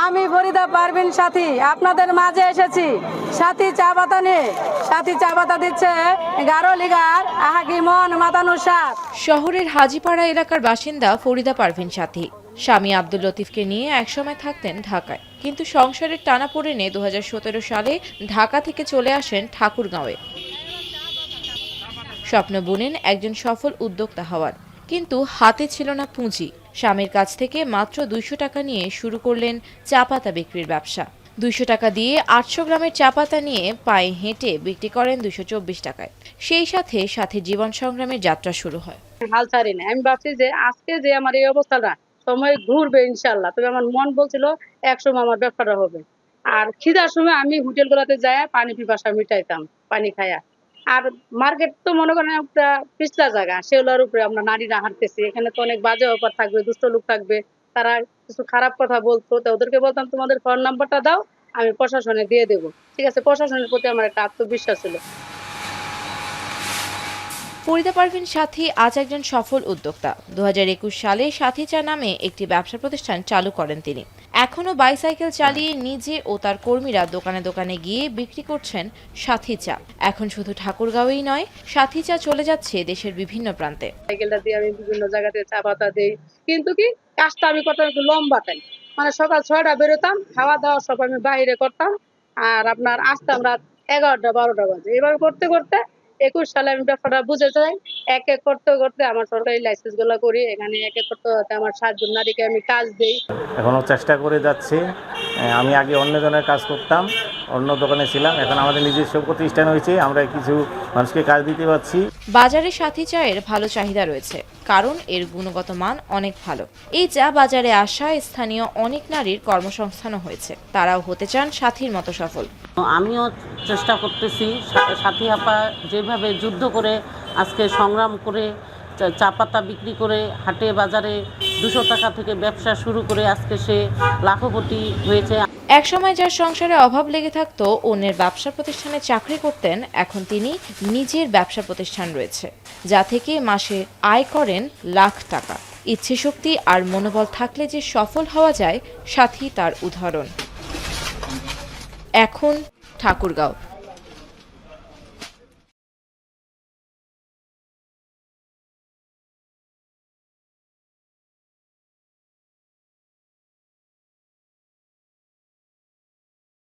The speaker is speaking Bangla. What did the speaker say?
আমি ফরিদা পারভিন সাথী আপনাদের মাঝে এসেছি সাথী চা পাতা নিয়ে। সাথী চা পাতা দিচ্ছে গারোলিগার আহাগিমন মাতানুর সাথ। শহরের হাজীপাড়া এলাকার বাসিন্দা ফরিদা পারভিন সাথী স্বামী আব্দুল লতিফকে নিয়ে একসময় থাকতেন ঢাকায়, কিন্তু সংসারের টানাপোড়েনে 2017 সালে ঢাকা থেকে চলে আসেন ঠাকুরগাঁওয়ে। স্বপ্ন বুনেন একজন সফল উদ্যোক্তা হওয়ার, কিন্তু হাতে ছিল না পুঁজি। স্বামীর কাছ থেকে মাত্র 200 টাকা নিয়ে শুরু করলেন চা পাতা বিক্রির ব্যবসা। 200 টাকা দিয়ে 800 গ্রামের চা পাতা নিয়ে পায়ে হেঁটে বিক্রি করেন 224 টাকায়। সেই সাথে সাথে জীবন সংগ্রামের যাত্রা শুরু হয়। হাল ছাড়ি না, আমি ভাবছি যে আজকে যে আমার এই অবস্থাটা সময় ঘুরবে ইনশাল্লাহ, তবে আমার মন বলছিল একসময় আমার ব্যবসাটা হবে। আর খিদার সময় আমি হোটেল গুলাতে যাই পানি পিপাসা মিটাইতাম পানি খায়া। আর মার্কেট তো মনে করেন একটা পিছলা জায়গা, সেগুলোর উপরে আমরা নারীরা হাঁটতেছি, এখানে তো অনেক বাজে অফার থাকবে, দুষ্ট লোক থাকবে, তারা কিছু খারাপ কথা বলতো, তো ওদেরকে বলতাম তোমাদের ফোন নাম্বারটা দাও, আমি প্রশাসনে দিয়ে দেবো। ঠিক আছে, প্রশাসনের প্রতি আমার একটা আত্মবিশ্বাস ছিল। ফরিদা পারভিন সাথী আজ একজন সফল উদ্যোক্তা। 2021 সালে সাথী চা নামে একটি ব্যবসা প্রতিষ্ঠান চালু করেন তিনি। এখনও বাইসাইকেল চালিয়ে নিজে ও তার কর্মীরা দোকানে দোকানে গিয়ে বিক্রি করছেন সাথী চা। এখন শুধু ঠাকুরগাঁওই নয়, সাথী চা চলে যাচ্ছে দেশের বিভিন্ন প্রান্তে। সাইকেলটা দিয়ে আমি বিভিন্ন জায়গাতে চা পাতা দিই, কিন্তু কি কাজটা আমি করতাম একটু লম্বা টাইম, মানে সকাল 6টা বেরোতাম, খাওয়া দাওয়া সব আমি বাইরে করতাম, আর আপনার আসতাম রাত 11টা 12টা বাজে। এভাবে করতে করতে 21 সালে আমি ব্যাপারটা বুঝে যাই। এক এক করতে করতে আমার সরকারি লাইসেন্স গুলো করি, এখানে এক এক করতে করতে আমার 7 জন নারীকে আমি কাজ দিই। এখনও চেষ্টা করে যাচ্ছি। আমি আগে অন্য জনের কাজ করতাম, অন্য দোকানে ছিলাম, এখন আমাদের নিজস্ব প্রতিষ্ঠান হয়েছে, আমরা কিছু মানুষকে কাজ দিতে পারছি। বাজারে সাথী চায়ের ভালো চাহিদা রয়েছে, কারণ এর গুণগত মান অনেক ভালো। এই চা বাজারে আসা স্থানীয় অনেক নারীর কর্মসংস্থানও হয়েছে, তারাও হতে চান সাথীর মতো সফল। আমিও চেষ্টা করতেছি, সাথী আপা যেভাবে যুদ্ধ করে আজকে সংগ্রাম করে চা পাতা বিক্রি করে হাটে বাজারে 200 টাকা থেকে ব্যবসা শুরু করে আজকে সে লাখপতি হয়েছে। একসময় যার সংসারে অভাব লেগে থাকতো, অন্যের ব্যবসা প্রতিষ্ঠানে চাকরি করতেন, এখন তিনি নিজের ব্যবসা প্রতিষ্ঠান রয়েছে, যা থেকে মাসে আয় করেন লাখ টাকা। ইচ্ছে শক্তি আর মনোবল থাকলে যে সফল হওয়া যায়, সাথী তার উদাহরণ। এখন ঠাকুরগাঁও।